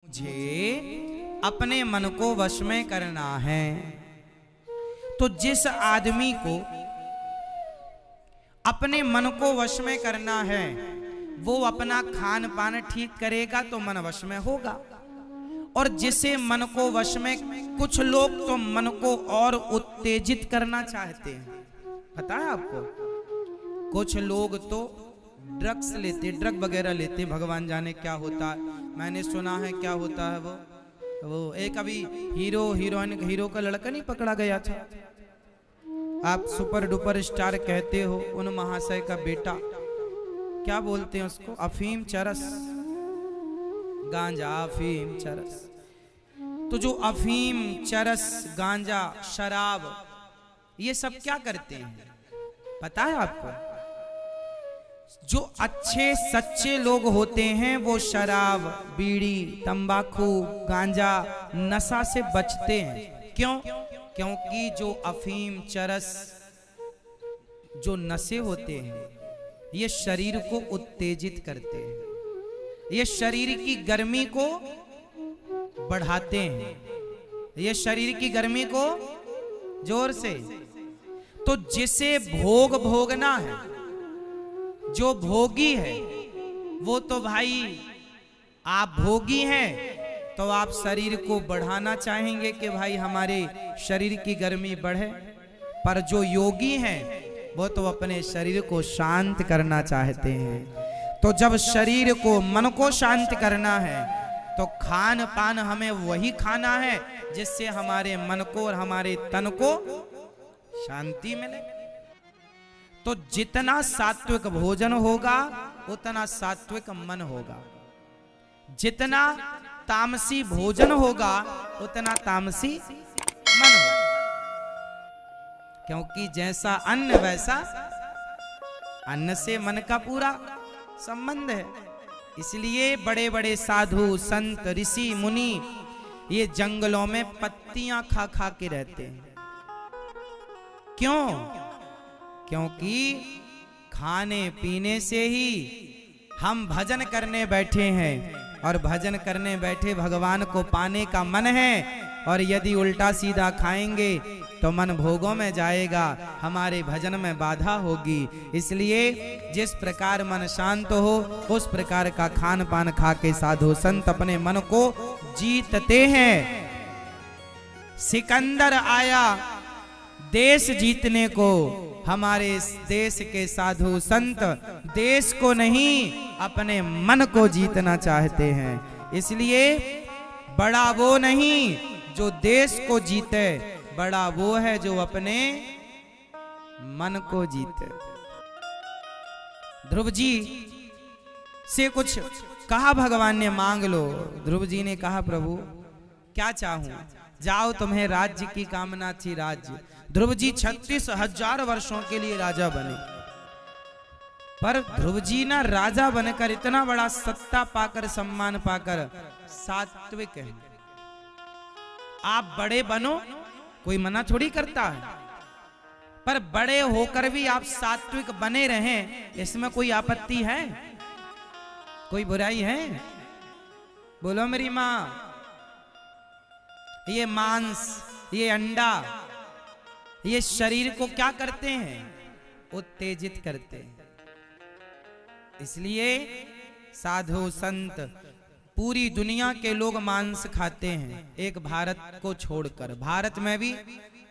मुझे अपने मन को वश में करना है। तो जिस आदमी को अपने मन को वश में करना है वो अपना खान पान ठीक करेगा तो मन वश में होगा। और जिसे मन को वश में, कुछ लोग तो मन को और उत्तेजित करना चाहते हैं, पता है आपको। कुछ लोग तो ड्रग्स लेते, ड्रग वगैरह लेते, भगवान जाने क्या होता है। मैंने सुना है क्या होता है वो एक अभी हीरो का लड़का नहीं पकड़ा गया था, आप सुपर डुपर स्टार कहते हो, उन महाशय का बेटा, क्या बोलते हैं उसको, अफीम चरस, गांजा अफीम चरस। तो जो अफीम चरस गांजा शराब ये सब क्या करते हैं पता है आपको। जो अच्छे सच्चे लोग होते हैं वो शराब, बीड़ी, तंबाकू, गांजा, नशा से बचते हैं। क्यों? क्योंकि जो अफीम चरस जो नशे होते हैं ये शरीर को उत्तेजित करते हैं, ये शरीर की गर्मी को बढ़ाते हैं, ये शरीर की गर्मी को जोर से। तो जिसे भोग भोगना है, जो भोगी है, वो तो भाई आप भोगी हैं तो आप शरीर को बढ़ाना चाहेंगे कि भाई हमारे शरीर की गर्मी बढ़े। पर जो योगी हैं वो तो अपने शरीर को शांत करना चाहते हैं। तो जब शरीर को, मन को शांत करना है तो खान पान हमें वही खाना है जिससे हमारे मन को और हमारे तन को शांति मिले। तो जितना सात्विक भोजन होगा उतना सात्विक मन होगा, जितना तामसी भोजन होगा उतना तामसी मन होगा। क्योंकि जैसा अन्न वैसा, अन्न से मन का पूरा संबंध है। इसलिए बड़े बड़े साधु संत ऋषि मुनि ये जंगलों में पत्तियां खा खा के रहते हैं। क्यों? क्योंकि खाने पीने से ही हम भजन करने बैठे हैं, और भजन करने बैठे भगवान को पाने का मन है। और यदि उल्टा सीधा खाएंगे तो मन भोगों में जाएगा, हमारे भजन में बाधा होगी। इसलिए जिस प्रकार मन शांत हो उस प्रकार का खान पान खा के साधु संत अपने मन को जीतते हैं। सिकंदर आया देश जीतने को, हमारे देश के साधु संत देश को नहीं अपने मन को जीतना चाहते हैं। इसलिए बड़ा वो नहीं जो देश को जीते, बड़ा वो है जो अपने मन को जीते। ध्रुव जी से कुछ कहा भगवान ने, मांग लो। ध्रुव जी ने कहा प्रभु क्या चाहूं, जाओ तुम्हें राज्य की कामना थी, राज्य। ध्रुव जी 36,000 वर्षों के लिए राजा बने, पर ध्रुव जी ना राजा बनकर, इतना बड़ा सत्ता पाकर, सम्मान पाकर सात्विक है। आप बड़े बनो, कोई मना थोड़ी करता है, पर बड़े होकर भी आप सात्विक बने रहें, इसमें कोई आपत्ति है? कोई बुराई है? बोलो मेरी माँ। ये मांस, ये अंडा, ये शरीर को क्या करते हैं? उत्तेजित करते हैं। इसलिए साधु संत, पूरी दुनिया के लोग मांस खाते हैं, एक भारत को छोड़कर। भारत में भी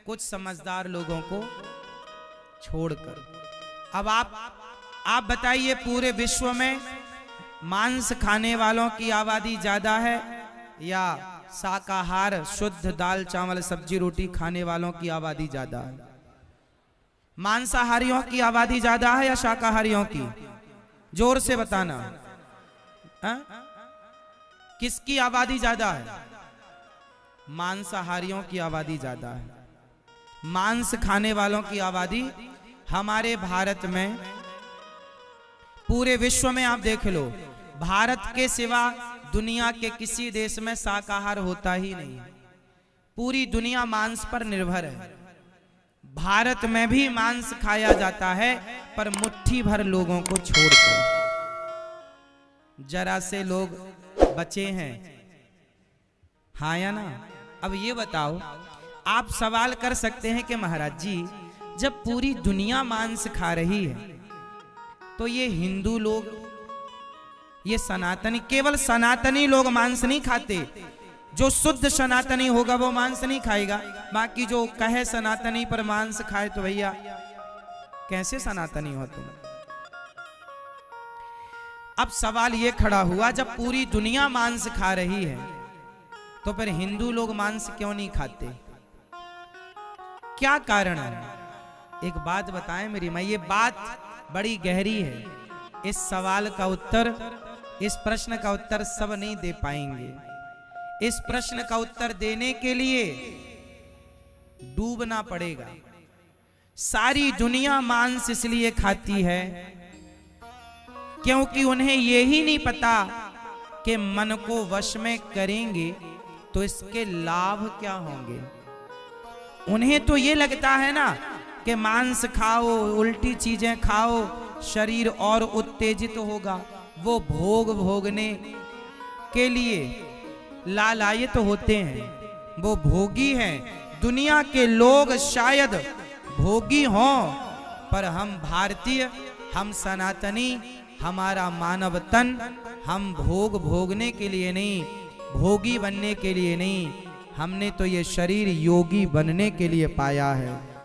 कुछ समझदार लोगों को छोड़कर। अब आप बताइए, पूरे विश्व में मांस खाने वालों की आबादी ज्यादा है या शाकाहार शुद्ध दाल चावल सब्जी रोटी खाने वालों की आबादी ज्यादा है? मांसाहारियों की आबादी ज्यादा है या शाकाहारियों की? जोर से बताना। किसकी आबादी ज्यादा है? मांसाहारियों की आबादी ज्यादा है। मांस खाने वालों की आबादी हमारे भारत में, पूरे विश्व में आप देख लो, भारत के सिवा दुनिया के किसी देश में शाकाहार होता ही नहीं। पूरी दुनिया मांस पर निर्भर है। भारत में भी मांस खाया जाता है, पर मुट्ठी भर लोगों को छोड़कर। जरा से लोग बचे हैं हाँ या ना? अब ये बताओ, आप सवाल कर सकते हैं कि महाराज जी जब पूरी दुनिया मांस खा रही है तो ये हिंदू लोग, ये सनातनी, केवल सनातनी लोग मांस नहीं खाते, जो शुद्ध सनातनी होगा वो मांस नहीं खाएगा, बाकी जो कहे सनातनी पर मांस खाए तो भैया कैसे सनातनी हो तुम? अब सवाल ये खड़ा हुआ, जब पूरी दुनिया मांस खा रही है तो फिर हिंदू लोग मांस क्यों नहीं खाते? क्या कारण है? एक बात बताएं मेरी मां, ये बात बड़ी गहरी है। इस सवाल का उत्तर, इस प्रश्न का उत्तर सब नहीं दे पाएंगे। इस प्रश्न का उत्तर देने के लिए डूबना पड़ेगा। सारी दुनिया मांस इसलिए खाती है क्योंकि उन्हें यही नहीं पता कि मन को वश में करेंगे तो इसके लाभ क्या होंगे। उन्हें तो ये लगता है ना कि मांस खाओ, उल्टी चीजें खाओ, शरीर और उत्तेजित होगा। वो भोग भोगने के लिए लालायित होते हैं, वो भोगी हैं। दुनिया के लोग शायद भोगी हों, पर हम भारतीय, हम सनातनी, हमारा मानव तन, हम भोग भोगने के लिए नहीं, भोगी बनने के लिए नहीं, हमने तो ये शरीर योगी बनने के लिए पाया है।